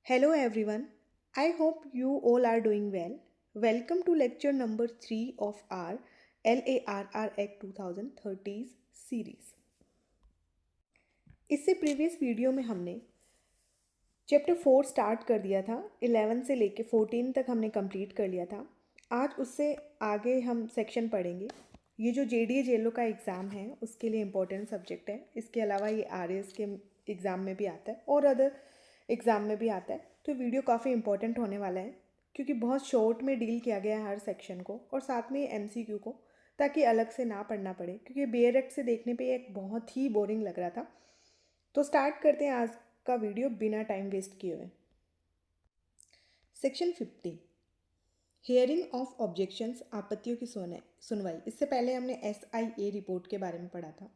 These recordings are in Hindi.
Hello everyone. I hope you all are doing well. Welcome to lecture number 3 of our LARR Act 2030 series. इससे प्रीवियस वीडियो में हमने चैप्टर 4 स्टार्ट कर दिया था। 11 से लेके 14 तक हमने कंप्लीट कर लिया था। आज उससे आगे हम सेक्शन पढ़ेंगे। ये जो JDA जेलो का एग्ज़ाम है उसके लिए इम्पोर्टेंट सब्जेक्ट है। इसके अलावा ये RAS के एग्ज़ाम में भी आता है और अदर एग्ज़ाम में भी आता है। तो वीडियो काफ़ी इंपॉर्टेंट होने वाला है क्योंकि बहुत शॉर्ट में डील किया गया है हर सेक्शन को और साथ में MCQ को, ताकि अलग से ना पढ़ना पड़े, क्योंकि बेयर एक्ट से देखने पे एक बहुत ही बोरिंग लग रहा था। तो स्टार्ट करते हैं आज का वीडियो बिना टाइम वेस्ट किए हुए। सेक्शन 50, हियरिंग ऑफ ऑब्जेक्शंस, आपत्तियों की सुनवाई। इससे पहले हमने SIA रिपोर्ट के बारे में पढ़ा था।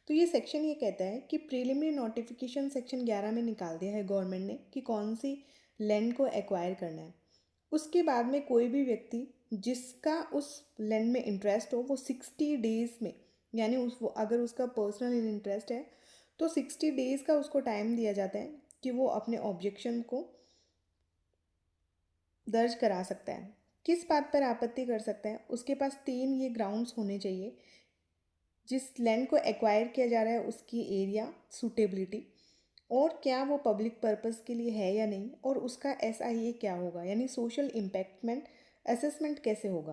तो ये सेक्शन ये कहता है कि प्रीलिमिनरी नोटिफिकेशन सेक्शन 11 में निकाल दिया है गवर्नमेंट ने कि कौन सी लैंड को एक्वायर करना है। उसके बाद में कोई भी व्यक्ति जिसका उस लैंड में इंटरेस्ट हो वो 60 डेज़ में, यानी अगर उसका पर्सनल इंटरेस्ट है तो 60 डेज़ का उसको टाइम दिया जाता है कि वो अपने ऑब्जेक्शन को दर्ज करा सकता है। किस बात पर आपत्ति कर सकता है? उसके पास 3 ये ग्राउंड्स होने चाहिए। जिस लैंड को एक्वायर किया जा रहा है उसकी एरिया, सूटेबिलिटी, और क्या वो पब्लिक पर्पस के लिए है या नहीं, और उसका SIA क्या होगा, यानी सोशल इम्पैक्टमेंट असेसमेंट कैसे होगा।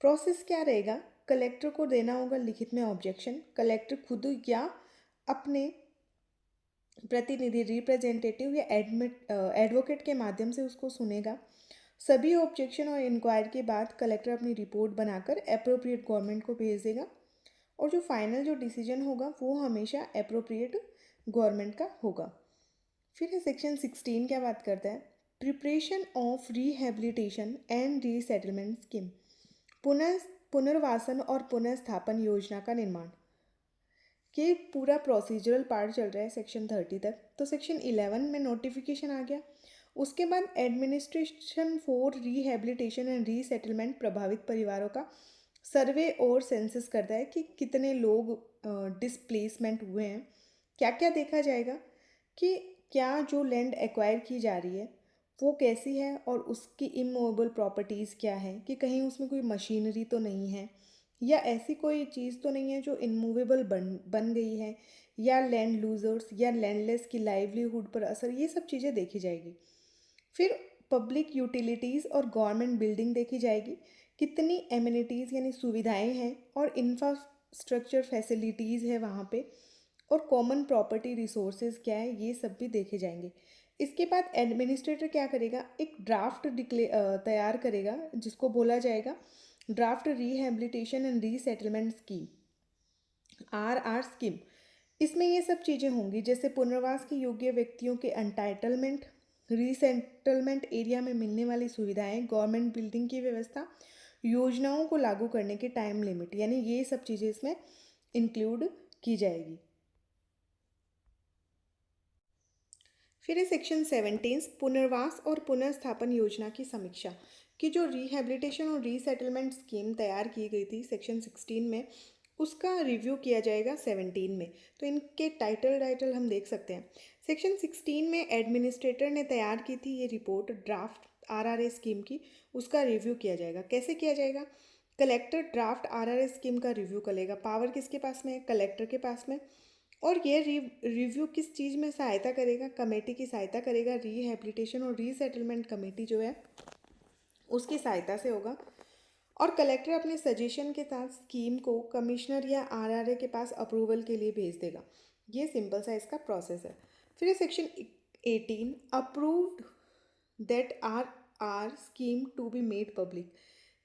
प्रोसेस क्या रहेगा? कलेक्टर को देना होगा लिखित में ऑब्जेक्शन। कलेक्टर खुद या अपने प्रतिनिधि, रिप्रेजेंटेटिव या एडवोकेट के माध्यम से उसको सुनेगा। सभी ऑब्जेक्शन और इंक्वायरी के बाद कलेक्टर अपनी रिपोर्ट बनाकर अप्रोप्रिएट गवर्नमेंट को भेज देगा और जो फाइनल जो डिसीजन होगा वो हमेशा अप्रोप्रिएट गवर्नमेंट का होगा। फिर है सेक्शन 16, क्या बात करता है? Preparation of rehabilitation and resettlement scheme, पुनर्वासन और पुनर्स्थापन योजना का निर्माण। ये पूरा प्रोसीजरल पार्ट चल रहा है सेक्शन 30 तक। तो सेक्शन 11 में नोटिफिकेशन आ गया। उसके बाद administration for rehabilitation and resettlement, प्रभावित परिवारों का सर्वे और सेंसस करता है कि कितने लोग डिस्प्लेसमेंट हुए हैं। क्या क्या देखा जाएगा कि क्या जो लैंड एक्वायर की जा रही है वो कैसी है और उसकी इमूवेबल प्रॉपर्टीज़ क्या है, कि कहीं उसमें कोई मशीनरी तो नहीं है या ऐसी कोई चीज़ तो नहीं है जो इनमूवेबल बन गई है, या लैंड लूजर्स या लैंडलेस की लाइवलीहुड पर असर, ये सब चीज़ें देखी जाएगी। फिर पब्लिक यूटिलिटीज़ और गवर्नमेंट बिल्डिंग देखी जाएगी, कितनी एमिनिटीज़ यानी सुविधाएं हैं और इंफ्रास्ट्रक्चर फैसिलिटीज़ है वहाँ पे, और कॉमन प्रॉपर्टी रिसोर्सेज क्या है, ये सब भी देखे जाएंगे। इसके बाद एडमिनिस्ट्रेटर क्या करेगा? एक ड्राफ्ट तैयार करेगा जिसको बोला जाएगा draft rehabilitation and resettlement scheme, RR scheme. इसमें ये सब चीज़ें होंगी जैसे पुनर्वास के योग्य व्यक्तियों के एंटाइटलमेंट, रीसेटलमेंट एरिया में मिलने वाली सुविधाएं, गवर्नमेंट बिल्डिंग की व्यवस्था, योजनाओं को लागू करने की टाइम लिमिट, यानी ये सब चीज़ें इसमें इंक्लूड की जाएगी। फिर है सेक्शन 17, पुनर्वास और पुनर्स्थापन योजना की समीक्षा, कि जो रिहेबिलिटेशन और रीसेटलमेंट स्कीम तैयार की गई थी सेक्शन 16 में, उसका रिव्यू किया जाएगा 17 में। तो इनके टाइटल हम देख सकते हैं। सेक्शन 16 में एडमिनिस्ट्रेटर ने तैयार की थी ये रिपोर्ट ड्राफ्ट RRA स्कीम की, उसका रिव्यू किया जाएगा। कैसे किया जाएगा? कलेक्टर ड्राफ्ट RRA स्कीम का रिव्यू करेगा। पावर किसके पास में है? कलेक्टर के पास में। और ये रिव्यू किस चीज़ में सहायता करेगा? कमेटी की सहायता करेगा। रिहेबिलिटेशन और रीसेटलमेंट कमेटी जो है उसकी सहायता से होगा। और कलेक्टर अपने सजेशन के साथ स्कीम को कमिश्नर या RRA के पास अप्रूवल के लिए भेज देगा। ये सिंपल सा इसका प्रोसेस है। फिर section 18, approved that RR scheme to be made public.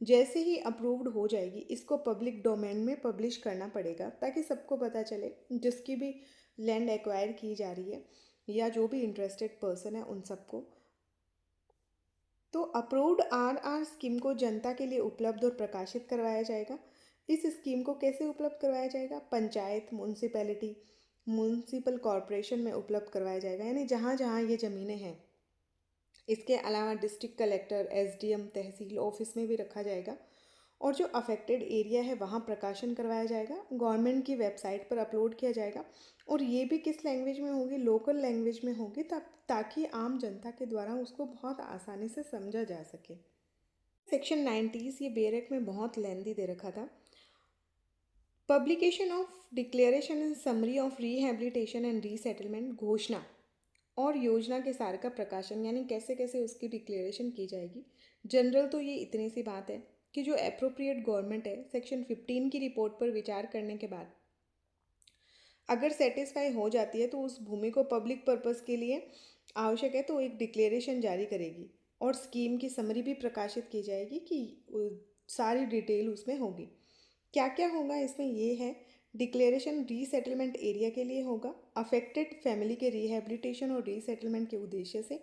जैसे ही अप्रूव्ड हो जाएगी इसको पब्लिक डोमेन में पब्लिश करना पड़ेगा ताकि सबको पता चले, जिसकी भी लैंड एक्वायर की जा रही है या जो भी इंटरेस्टेड पर्सन है उन सबको। तो अप्रूव्ड RR स्कीम को जनता के लिए उपलब्ध और प्रकाशित करवाया जाएगा। इस स्कीम को कैसे उपलब्ध करवाया जाएगा? पंचायत, म्यूनसिपैलिटी, म्यूनसिपल कॉरपोरेशन में उपलब्ध करवाया जाएगा, यानी जहाँ जहाँ ये ज़मीनें हैं। इसके अलावा डिस्ट्रिक्ट कलेक्टर, SDM, तहसील ऑफिस में भी रखा जाएगा और जो अफेक्टेड एरिया है वहाँ प्रकाशन करवाया जाएगा, गवर्नमेंट की वेबसाइट पर अपलोड किया जाएगा। और ये भी किस लैंग्वेज में होगी, लोकल लैंग्वेज में होगी, ताकि आम जनता के द्वारा उसको बहुत आसानी से समझा जा सके। सेक्शन 90 ये बेरेक में बहुत लेंदी दे रखा था। Publication of declaration and summary of rehabilitation and resettlement, घोषणा और योजना के सार का प्रकाशन, यानी कैसे कैसे उसकी डिक्लेरेशन की जाएगी। जनरल तो ये इतनी सी बात है कि जो एप्रोप्रिएट गवर्नमेंट है सेक्शन 15 की रिपोर्ट पर विचार करने के बाद अगर सेटिस्फाई हो जाती है तो उस भूमि को पब्लिक पर्पस के लिए आवश्यक है तो एक डिक्लेरेशन जारी करेगी और स्कीम की समरी भी प्रकाशित की जाएगी कि सारी डिटेल उसमें होगी। क्या क्या होगा इसमें, ये है डिक्लेरेशन रीसेटलमेंट एरिया के लिए होगा, अफेक्टेड फैमिली के रिहेबिलिटेशन और रीसेटलमेंट के उद्देश्य से।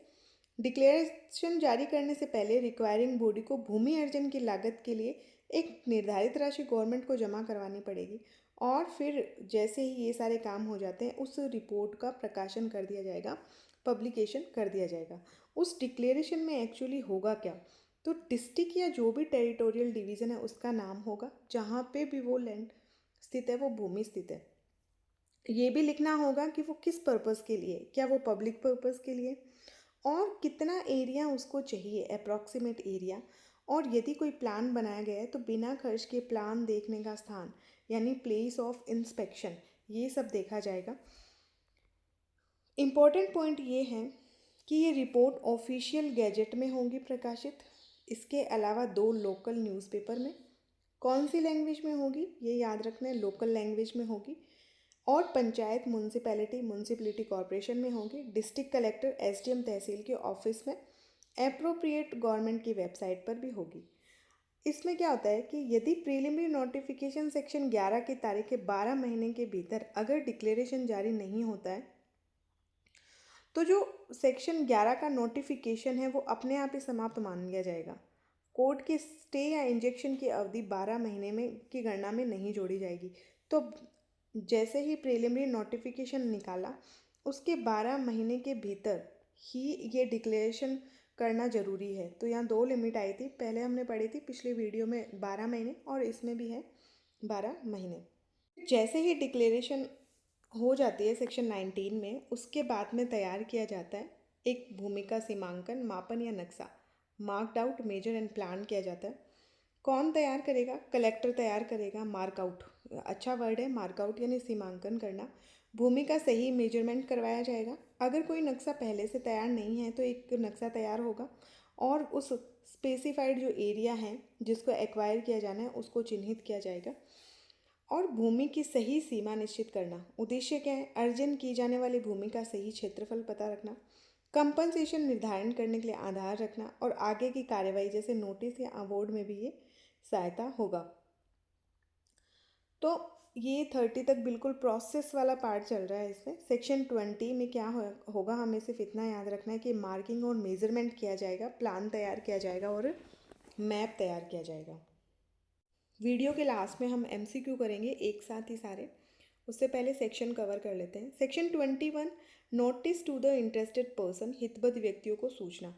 डिक्लेरेशन जारी करने से पहले रिक्वायरिंग बॉडी को भूमि अर्जन की लागत के लिए एक निर्धारित राशि गवर्नमेंट को जमा करवानी पड़ेगी और फिर जैसे ही ये सारे काम हो जाते हैं उस रिपोर्ट का प्रकाशन कर दिया जाएगा, पब्लिकेशन कर दिया जाएगा। उस डिक्लेरेशन में एक्चुअली होगा क्या, तो डिस्ट्रिक्ट या जो भी टेरिटोरियल डिवीज़न है उसका नाम होगा, जहाँ पे भी वो लैंड स्थित है, वो भूमि स्थित है। ये भी लिखना होगा कि वो किस पर्पज़ के लिए, क्या वो पब्लिक पर्पज़ के लिए, और कितना एरिया उसको चाहिए, अप्रॉक्सीमेट एरिया। और यदि कोई प्लान बनाया गया है तो बिना खर्च के प्लान देखने का स्थान यानी प्लेस ऑफ इंस्पेक्शन, ये सब देखा जाएगा। इम्पॉर्टेंट पॉइंट ये है कि ये रिपोर्ट ऑफिशियल गैजेट में होंगी प्रकाशित, इसके अलावा 2 लोकल न्यूज़पेपर में। कौन सी लैंग्वेज में होगी ये याद रखना है, लोकल लैंग्वेज में होगी। और पंचायत म्यूनसिपैलिटी कॉरपोरेशन में होगी, डिस्ट्रिक्ट कलेक्टर एसडीएम तहसील के ऑफिस में, एप्रोप्रिएट गवर्नमेंट की वेबसाइट पर भी होगी। इसमें क्या होता है कि यदि प्रीलिमिनरी नोटिफिकेशन सेक्शन 11 की तारीख के 12 महीने के भीतर अगर डिक्लेरेशन जारी नहीं होता है तो जो सेक्शन 11 का नोटिफिकेशन है वो अपने आप ही समाप्त मान लिया जाएगा। कोर्ट के स्टे या इंजेक्शन की अवधि 12 महीने में की गणना में नहीं जोड़ी जाएगी। तो जैसे ही प्रीलिमिनरी नोटिफिकेशन निकाला उसके 12 महीने के भीतर ही ये डिक्लेरेशन करना ज़रूरी है। तो यहाँ 2 लिमिट आई थी, पहले हमने पढ़ी थी पिछले वीडियो में 12 महीने और इसमें भी है 12 महीने। जैसे ही डिक्लेरेशन हो जाती है सेक्शन 19 में, उसके बाद में तैयार किया जाता है एक भूमि का सीमांकन, मापन या नक्शा, marked out, measure and plan किया जाता है। कौन तैयार करेगा, कलेक्टर तैयार करेगा। मार्कआउट, अच्छा वर्ड है मार्कआउट, यानी सीमांकन करना। भूमि का सही मेजरमेंट करवाया जाएगा। अगर कोई नक्शा पहले से तैयार नहीं है तो एक नक्शा तैयार होगा और उस स्पेसिफाइड जो एरिया है जिसको एक्वायर किया जाना है उसको चिन्हित किया जाएगा। और भूमि की सही सीमा निश्चित करना, उद्देश्य क्या है, अर्जन की जाने वाली भूमि का सही क्षेत्रफल पता रखना, कंपनसेशन निर्धारण करने के लिए आधार रखना और आगे की कार्यवाही जैसे नोटिस या अवार्ड में भी ये सहायता होगा। तो ये 30 तक बिल्कुल प्रोसेस वाला पार्ट चल रहा है। इसमें सेक्शन 20 में क्या होगा, हमें सिर्फ इतना याद रखना है कि मार्किंग और मेजरमेंट किया जाएगा, प्लान तैयार किया जाएगा और मैप तैयार किया जाएगा। वीडियो के लास्ट में हम एमसीक्यू करेंगे एक साथ ही सारे, उससे पहले सेक्शन कवर कर लेते हैं। Section 21, notice to the interested person, हितबद्ध व्यक्तियों को सूचना।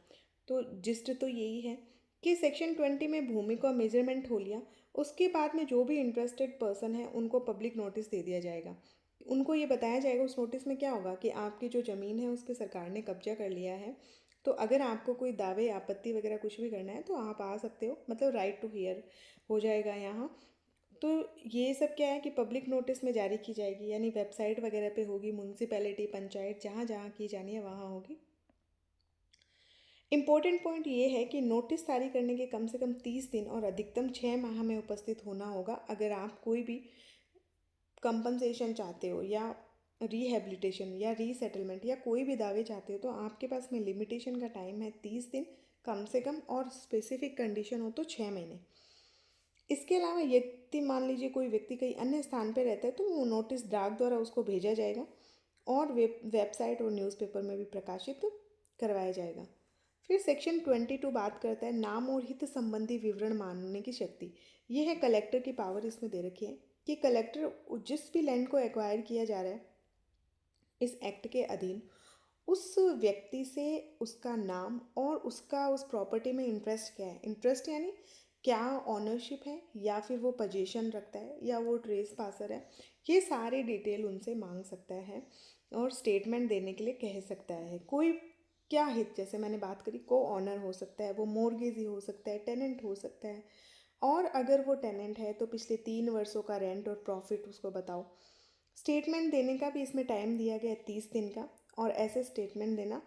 तो जिस्ट तो यही है कि सेक्शन 20 में भूमि का मेजरमेंट हो लिया, उसके बाद में जो भी इंटरेस्टेड पर्सन है उनको पब्लिक नोटिस दे दिया जाएगा। उनको ये बताया जाएगा उस नोटिस में क्या होगा कि आपकी जो ज़मीन है उस पर सरकार ने कब्जा कर लिया है, तो अगर आपको कोई दावे आपत्ति वगैरह कुछ भी करना है तो आप आ सकते हो, मतलब राइट टू हियर हो जाएगा यहाँ। तो ये सब क्या है कि पब्लिक नोटिस में जारी की जाएगी, यानी वेबसाइट वगैरह पे होगी, म्यूनसिपैलिटी पंचायत जहाँ जहाँ की जानी है वहाँ होगी। इम्पोर्टेंट पॉइंट ये है कि नोटिस जारी करने के कम से कम 30 दिन और अधिकतम 6 माह में उपस्थित होना होगा। अगर आप कोई भी कंपनसेशन चाहते हो या रिहेबिलिटेशन या रीसेटलमेंट या कोई भी दावे चाहते हो तो आपके पास में लिमिटेशन का टाइम है 30 दिन कम से कम, और स्पेसिफिक कंडीशन हो तो 6 महीने। इसके अलावा यदि मान लीजिए कोई व्यक्ति कहीं अन्य स्थान पर रहता है तो वो नोटिस डाक द्वारा उसको भेजा जाएगा और वेबसाइट और न्यूज़पेपर में भी प्रकाशित करवाया जाएगा। फिर सेक्शन 22 बात करता है नाम और हित संबंधी विवरण मांगने की शक्ति। ये है कलेक्टर की पावर, इसमें दे रखी है कि कलेक्टर जिस भी लैंड को एक्वायर किया जा रहा है इस एक्ट के अधीन उस व्यक्ति से उसका नाम और उसका उस प्रॉपर्टी में इंटरेस्ट क्या है, इंटरेस्ट यानी क्या ऑनरशिप है या फिर वो पोजीशन रखता है या वो ट्रेस पासर है, ये सारी डिटेल उनसे मांग सकता है और स्टेटमेंट देने के लिए कह सकता है। कोई क्या हित, जैसे मैंने बात करी, को ऑनर हो सकता है, वो मोर्गेजी हो सकता है, टेनेंट हो सकता है, और अगर वो टेनेंट है तो पिछले 3 वर्षों का रेंट और प्रॉफिट उसको बताओ। स्टेटमेंट देने का भी इसमें टाइम दिया गया है 30 दिन का, और ऐसे स्टेटमेंट देना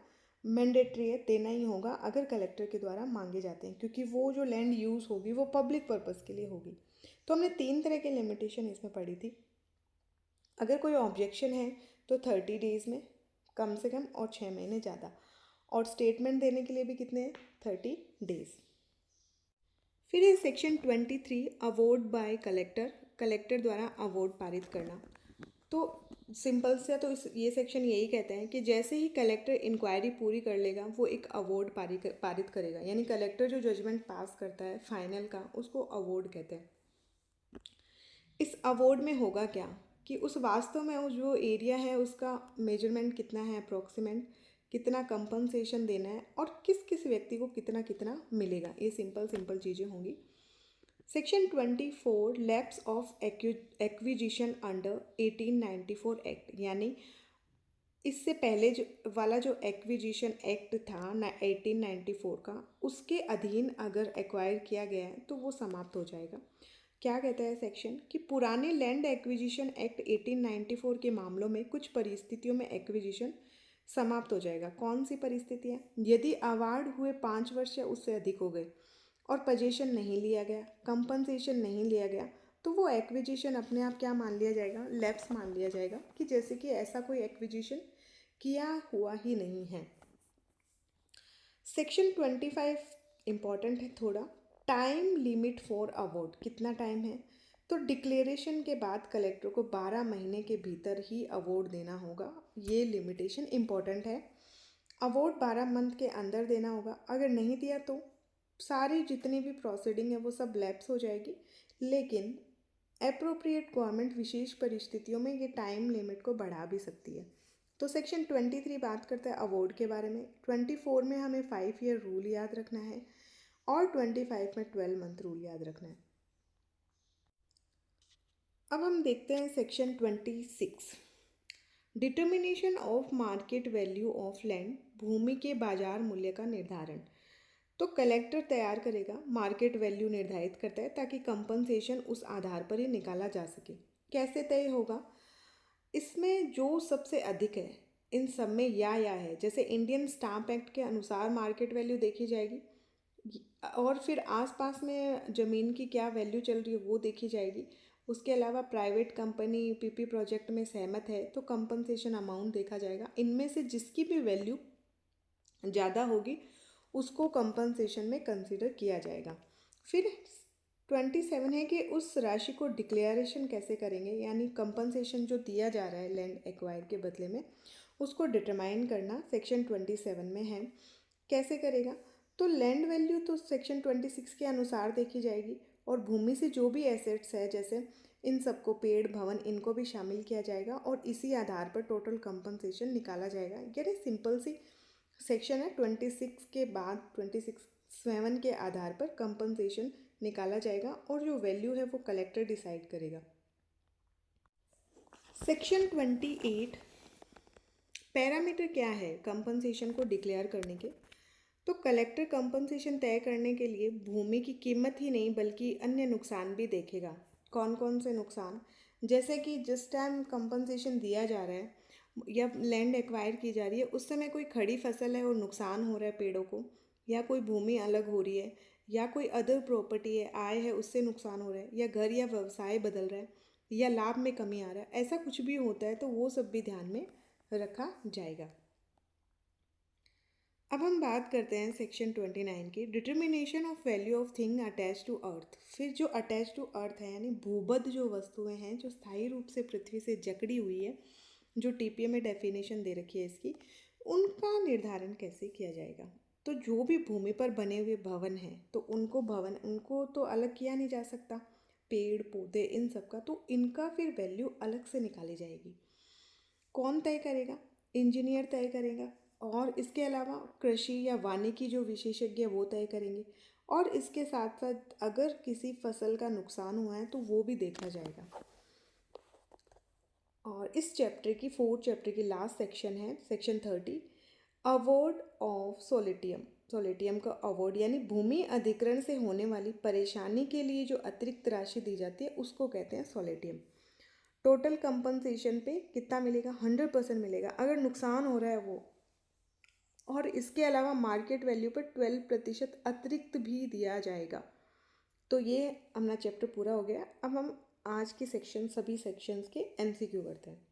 मैंडेटरी है, देना ही होगा अगर कलेक्टर के द्वारा मांगे जाते हैं, क्योंकि वो जो लैंड यूज़ होगी वो पब्लिक पर्पज़ के लिए होगी। तो हमने 3 तरह के लिमिटेशन इसमें पढ़ी थी। अगर कोई ऑब्जेक्शन है तो 30 डेज़ में कम से कम, और 6 महीने ज़्यादा, और स्टेटमेंट देने के लिए भी कितने हैं, 30 डेज़। फिर है section 23, award by collector, collector द्वारा अवॉर्ड पारित करना। तो सिंपल से तो ये सेक्शन यही कहते हैं कि जैसे ही कलेक्टर इंक्वायरी पूरी कर लेगा वो एक अवॉर्ड पारित करेगा, यानी कलेक्टर जो जजमेंट पास करता है फाइनल का, उसको अवॉर्ड कहते हैं। इस अवॉर्ड में होगा क्या कि उस वास्तव में उस जो एरिया है उसका मेजरमेंट कितना है, अप्रोक्सीमेट कितना कंपनसेशन देना है, और किस किस व्यक्ति को कितना कितना मिलेगा, ये सिंपल सिंपल चीज़ें होंगी। Section 24, lapse of acquisition under 1894 act, यानी इससे पहले जो वाला जो एक्विजिशन एक्ट था ना 1894 का, उसके अधीन अगर एक्वायर किया गया है तो वो समाप्त हो जाएगा। क्या कहता है सेक्शन कि पुराने लैंड एक्विजिशन एक्ट 1894 के मामलों में कुछ परिस्थितियों में एक्विजिशन समाप्त हो जाएगा। कौन सी परिस्थितियाँ? यदि अवार्ड हुए 5 वर्ष या उससे अधिक हो गए और पोजीशन नहीं लिया गया, कंपनसेशन नहीं लिया गया, तो वो एक्विजिशन अपने आप क्या मान लिया जाएगा, लैप्स मान लिया जाएगा, कि जैसे कि ऐसा कोई एक्विजिशन किया हुआ ही नहीं है। सेक्शन 25 इम्पॉर्टेंट है थोड़ा, टाइम लिमिट फॉर अवॉर्ड, कितना टाइम है? तो डिक्लेरेशन के बाद कलेक्टर को 12 महीने के भीतर ही अवॉर्ड देना होगा, ये लिमिटेशन इम्पॉर्टेंट है। अवॉर्ड 12 मंथ के अंदर देना होगा, अगर नहीं दिया तो सारी जितनी भी प्रोसीडिंग है वो सब लैप्स हो जाएगी। लेकिन अप्रोप्रिएट गवर्नमेंट विशेष परिस्थितियों में ये टाइम लिमिट को बढ़ा भी सकती है। तो सेक्शन 23 बात करता है अवॉर्ड के बारे में। 24 में हमें 5 ईयर रूल याद रखना है और 25 में 12 मंथ रूल याद रखना है। अब हम देखते हैं section 26, determination of market value of land, भूमि के बाजार मूल्य का निर्धारण। तो कलेक्टर तैयार करेगा, मार्केट वैल्यू निर्धारित करता है ताकि कंपनसेशन उस आधार पर ही निकाला जा सके। कैसे तय होगा? इसमें जो सबसे अधिक है इन सब में या है, जैसे इंडियन स्टाम्प एक्ट के अनुसार मार्केट वैल्यू देखी जाएगी, और फिर आसपास में ज़मीन की क्या वैल्यू चल रही है वो देखी जाएगी। उसके अलावा प्राइवेट कंपनी पीपी प्रोजेक्ट में सहमत है तो कंपनसेशन अमाउंट देखा जाएगा। इनमें से जिसकी भी वैल्यू ज़्यादा होगी उसको कंपनसेशन में कंसिडर किया जाएगा। फिर 27 है कि उस राशि को डिक्लेरेशन कैसे करेंगे, यानी कंपनसेशन जो दिया जा रहा है लैंड एक्वायर के बदले में उसको डिटरमाइन करना सेक्शन 27 में है। कैसे करेगा? तो लैंड वैल्यू तो सेक्शन 26 के अनुसार देखी जाएगी, और भूमि से जो भी एसेट्स है जैसे इन सबको, पेड़ भवन, इनको भी शामिल किया जाएगा और इसी आधार पर टोटल कंपनसेशन निकाला जाएगा। यानी सिंपल सी सेक्शन है। 26 के बाद 27 के आधार पर कंपनसेशन निकाला जाएगा और जो वैल्यू है वो कलेक्टर डिसाइड करेगा। सेक्शन 28, पैरामीटर क्या है कंपनसेशन को डिक्लेयर करने के? तो कलेक्टर कंपनसेशन तय करने के लिए भूमि की कीमत ही नहीं बल्कि अन्य नुकसान भी देखेगा। कौन कौन से नुकसान? जैसे कि जिस टाइम कंपनसेशन दिया जा रहा है या लैंड एक्वायर की जा रही है उस समय कोई खड़ी फसल है और नुकसान हो रहा है पेड़ों को, या कोई भूमि अलग हो रही है, या कोई अदर प्रॉपर्टी है, आय है, उससे नुकसान हो रहा है, या घर या व्यवसाय बदल रहा है, या लाभ में कमी आ रहा है, ऐसा कुछ भी होता है तो वो सब भी ध्यान में रखा जाएगा। अब हम बात करते हैं सेक्शन 29 की, determination of value of thing attach to earth. फिर जो अटैच टू अर्थ है यानी भूबद्ध जो वस्तुएं हैं जो स्थायी रूप से पृथ्वी से जकड़ी हुई है, जो टीपीए में डेफिनेशन दे रखी है इसकी, उनका निर्धारण कैसे किया जाएगा? तो जो भी भूमि पर बने हुए भवन हैं तो उनको तो अलग किया नहीं जा सकता, पेड़ पौधे इन सब का, तो इनका फिर वैल्यू अलग से निकाली जाएगी। कौन तय करेगा? इंजीनियर तय करेगा, और इसके अलावा कृषि या वानिकी जो विशेषज्ञ वो तय करेंगे, और इसके साथ साथ अगर किसी फसल का नुकसान हुआ है तो वो भी देखा जाएगा। और इस चैप्टर की 4th चैप्टर की लास्ट सेक्शन है सेक्शन 30, अवॉर्ड ऑफ सोलिटियम। सोलिटियम का अवॉर्ड यानी भूमि अधिग्रहण से होने वाली परेशानी के लिए जो अतिरिक्त राशि दी जाती है उसको कहते हैं सोलिटियम। टोटल कंपनसेशन पे कितना मिलेगा? 100% मिलेगा अगर नुकसान हो रहा है वो। और इसके अलावा मार्केट वैल्यू पर 12% अतिरिक्त भी दिया जाएगा। तो ये अपना चैप्टर पूरा हो गया। अब हम आज के सभी सेक्शंस के एमसीक्यू करते हैं।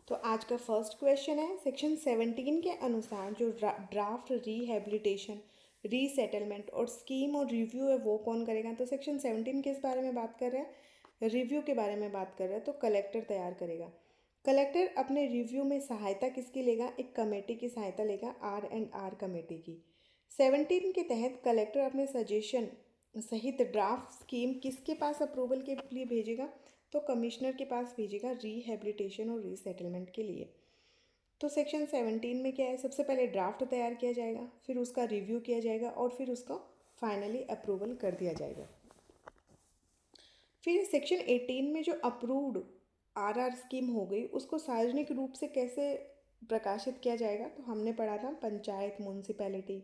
तो आज का फर्स्ट क्वेश्चन है, सेक्शन 17 के अनुसार जो ड्राफ्ट रिहेबिलिटेशन, रीसेटलमेंट और स्कीम और रिव्यू है वो कौन करेगा? तो सेक्शन 17 किस बारे में बात कर रहा है? रिव्यू के बारे में बात कर रहा है। तो कलेक्टर तैयार करेगा। कलेक्टर अपने रिव्यू में सहायता किसकी लेगा? एक कमेटी की सहायता लेगा, R&R कमेटी की। 17 के तहत कलेक्टर अपने सजेशन सहित ड्राफ्ट स्कीम किसके पास अप्रूवल के लिए भेजेगा? तो कमिश्नर के पास भेजेगा रिहेबिलिटेशन और रीसेटलमेंट के लिए। तो सेक्शन 17 में क्या है? सबसे पहले ड्राफ्ट तैयार किया जाएगा, फिर उसका रिव्यू किया जाएगा और फिर उसका फाइनली अप्रूवल कर दिया जाएगा। फिर सेक्शन 18 में जो अप्रूव्ड RR स्कीम हो गई उसको सार्वजनिक रूप से कैसे प्रकाशित किया जाएगा? तो हमने पढ़ा था panchayat, municipality,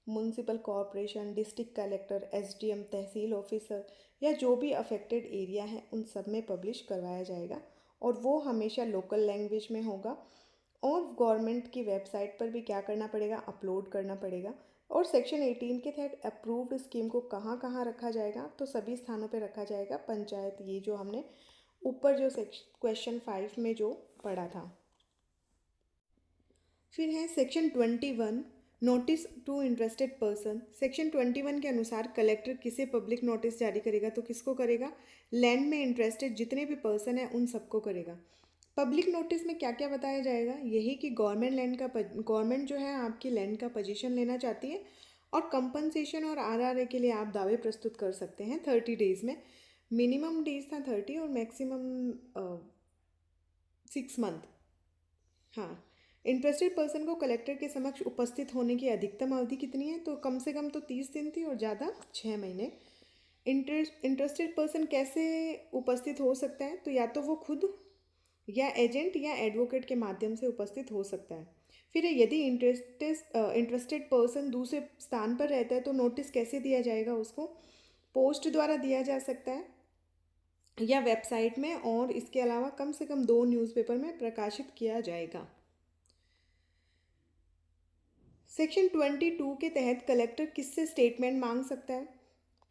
municipal corporation, district collector, SDM, तहसील ऑफिसर या जो भी अफेक्टेड एरिया है उन सब में पब्लिश करवाया जाएगा। और वो हमेशा लोकल लैंग्वेज में होगा। और गवर्नमेंट की वेबसाइट पर भी क्या करना पड़ेगा? अपलोड करना पड़ेगा। और सेक्शन 18 के तहत अप्रूव्ड स्कीम को कहाँ कहाँ रखा जाएगा? तो सभी स्थानों पर रखा जाएगा। पंचायत, ये जो हमने ऊपर जो क्वेश्चन 5 में जो पढ़ा था। फिर है section 21, notice to interested person. Section 21 के अनुसार कलेक्टर किसे पब्लिक नोटिस जारी करेगा? तो किसको करेगा? लैंड में इंटरेस्टेड जितने भी पर्सन हैं उन सबको करेगा। पब्लिक नोटिस में क्या क्या बताया जाएगा? यही कि गवर्नमेंट जो है आपकी लैंड का पोजीशन लेना चाहती है और कंपनसेशन और RRA के लिए आप दावे प्रस्तुत कर सकते हैं 30 डेज़ में। मिनिमम डेज था 30 और मैक्सिमम 6 मंथ। हाँ, इंटरेस्टेड पर्सन को कलेक्टर के समक्ष उपस्थित होने की अधिकतम अवधि कितनी है? तो कम से कम तो 30 दिन थी और ज़्यादा 6 महीने। इंटरेस्टेड पर्सन कैसे उपस्थित हो सकता है? तो या तो वो खुद या एजेंट या एडवोकेट के माध्यम से उपस्थित हो सकता है। फिर यदि इंटरेस्टेड पर्सन दूसरे स्थान पर रहता है तो नोटिस कैसे दिया जाएगा? उसको पोस्ट द्वारा दिया जा सकता है या वेबसाइट में, और इसके अलावा कम से कम 2 न्यूज़पेपर में प्रकाशित किया जाएगा। सेक्शन 22 के तहत कलेक्टर किससे स्टेटमेंट मांग सकता है?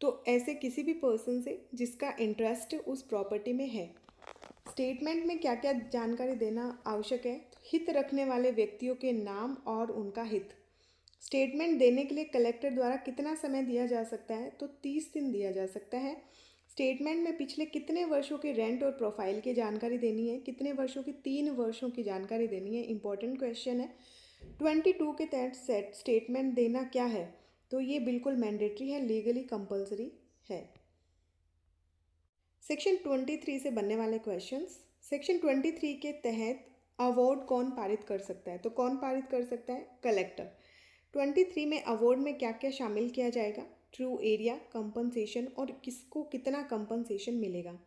तो ऐसे किसी भी पर्सन से जिसका इंटरेस्ट उस प्रॉपर्टी में है। स्टेटमेंट में क्या क्या जानकारी देना आवश्यक है? हित रखने वाले व्यक्तियों के नाम और उनका हित। स्टेटमेंट देने के लिए कलेक्टर द्वारा कितना समय दिया जा सकता है? तो 30 दिन दिया जा सकता है। स्टेटमेंट में पिछले कितने वर्षों के रेंट और प्रोफाइल की जानकारी देनी है? कितने वर्षों की? 3 वर्षों की जानकारी देनी है। इंपॉर्टेंट क्वेश्चन है। 22 के तहत स्टेटमेंट देना क्या है? तो ये बिल्कुल मैंडेटरी है, लीगली कंपलसरी है। सेक्शन 23 से बनने वाले क्वेश्चंस। सेक्शन 23 के तहत अवार्ड कौन पारित कर सकता है? तो कौन पारित कर सकता है? कलेक्टर। 23 में अवार्ड में क्या क्या शामिल किया जाएगा? ट्रू एरिया, कंपनसेशन और किसको कितना कंपनसेशन मिलेगा।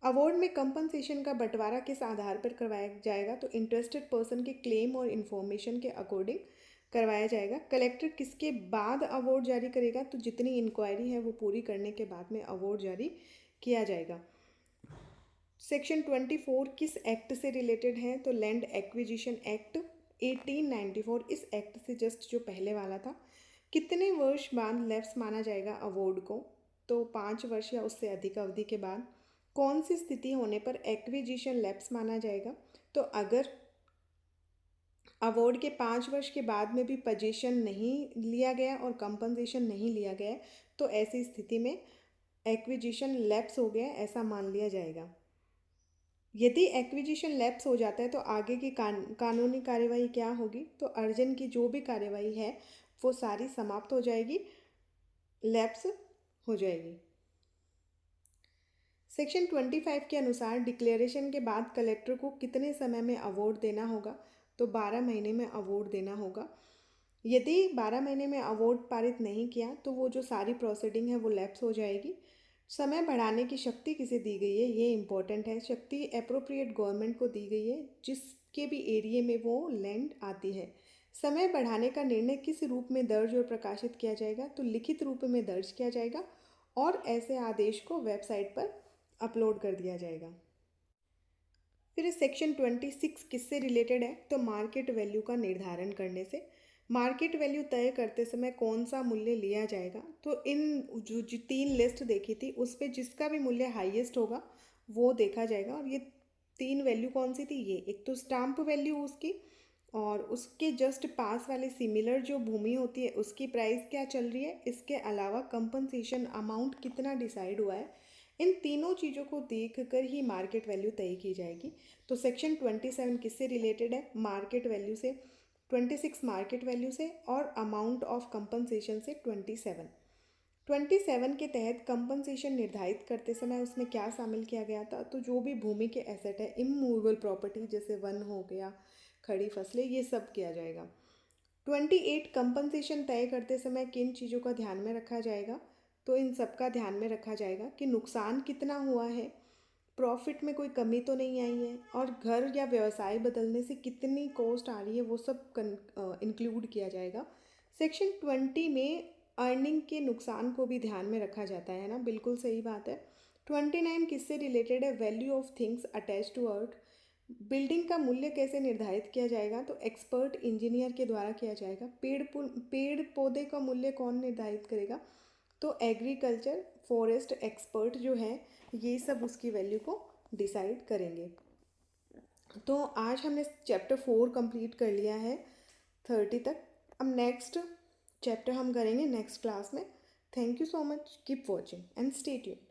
अवार्ड में कंपनसेशन का बंटवारा किस आधार पर करवाया जाएगा? तो इंटरेस्टेड पर्सन के क्लेम और इन्फॉर्मेशन के अकॉर्डिंग करवाया जाएगा। कलेक्टर किसके बाद अवार्ड जारी करेगा? तो जितनी इंक्वायरी है वो पूरी करने के बाद में अवार्ड जारी किया जाएगा। सेक्शन 24 किस एक्ट से रिलेटेड है? तो लैंड एक्विजिशन एक्ट 1894। इस एक्ट से जस्ट जो पहले वाला था। कितने वर्ष बाद लैप्स माना जाएगा अवार्ड को? तो 5 वर्ष या उससे अधिक अवधि के बाद। कौन सी स्थिति होने पर एक्विजिशन लैप्स माना जाएगा? तो अगर अवार्ड के 5 वर्ष के बाद में भी पोजीशन नहीं लिया गया और कंपनसेशन नहीं लिया गया तो ऐसी स्थिति में एक्विजिशन लैप्स हो गया ऐसा मान लिया जाएगा। यदि एक्विजिशन लैप्स हो जाता है तो आगे की कानूनी कार्यवाही क्या होगी? तो अर्जन की जो भी कार्यवाही है वो सारी समाप्त हो जाएगी, लैप्स हो जाएगी। सेक्शन 25 के अनुसार डिक्लेरेशन के बाद कलेक्टर को कितने समय में अवार्ड देना होगा? तो 12 महीने में अवार्ड देना होगा। यदि 12 महीने में अवार्ड पारित नहीं किया तो वो जो सारी प्रोसीडिंग है वो लैप्स हो जाएगी। समय बढ़ाने की शक्ति किसे दी गई है, ये इंपॉर्टेंट है। शक्ति अप्रोप्रिएट गवर्नमेंट को दी गई है जिसके भी एरिया में वो लैंड आती है। समय बढ़ाने का निर्णय किस रूप में दर्ज और प्रकाशित किया जाएगा, तो लिखित रूप में दर्ज किया जाएगा और ऐसे आदेश को वेबसाइट पर अपलोड कर दिया जाएगा। फिर सेक्शन 26 किससे रिलेटेड है, तो मार्केट वैल्यू का निर्धारण करने से। मार्केट वैल्यू तय करते समय कौन सा मूल्य लिया जाएगा, तो इन जो 3 लिस्ट देखी थी उस पे जिसका भी मूल्य हाईएस्ट होगा वो देखा जाएगा। और ये 3 वैल्यू कौन सी थी, ये एक तो स्टाम्प वैल्यू उसकी, और उसके जस्ट पास वाले सिमिलर जो भूमि होती है उसकी प्राइस क्या चल रही है, इसके अलावा कंपनसेशन अमाउंट कितना डिसाइड हुआ है। इन तीनों चीज़ों को देखकर ही मार्केट वैल्यू तय की जाएगी। तो सेक्शन 27 किससे रिलेटेड है, मार्केट वैल्यू से। 26 मार्केट वैल्यू से और अमाउंट ऑफ कंपनसेशन से 27। 27 के तहत कंपनसेशन निर्धारित करते समय उसमें क्या शामिल किया गया था, तो जो भी भूमि के एसेट है, इमूवेबल प्रॉपर्टी जैसे वन हो गया, खड़ी फसलें, ये सब किया जाएगा। 28 कंपनसेशन तय करते समय किन चीज़ों का ध्यान में रखा जाएगा, तो इन सब का ध्यान में रखा जाएगा कि नुकसान कितना हुआ है, प्रॉफिट में कोई कमी तो नहीं आई है, और घर या व्यवसाय बदलने से कितनी कॉस्ट आ रही है वो सब इंक्लूड किया जाएगा। सेक्शन 20 में अर्निंग के नुकसान को भी ध्यान में रखा जाता है ना, बिल्कुल सही बात है। 29 किससे रिलेटेड है, value of things attach to earth. Building का मूल्य कैसे निर्धारित किया जाएगा, तो एक्सपर्ट इंजीनियर के द्वारा किया जाएगा। पेड़ पौधे का मूल्य कौन निर्धारित करेगा, तो एग्रीकल्चर फॉरेस्ट एक्सपर्ट जो है ये सब उसकी वैल्यू को डिसाइड करेंगे। तो आज हमने चैप्टर 4 कंप्लीट कर लिया है 30 तक। अब नेक्स्ट चैप्टर हम करेंगे नेक्स्ट क्लास में। Thank you so much, keep watching and stay tuned.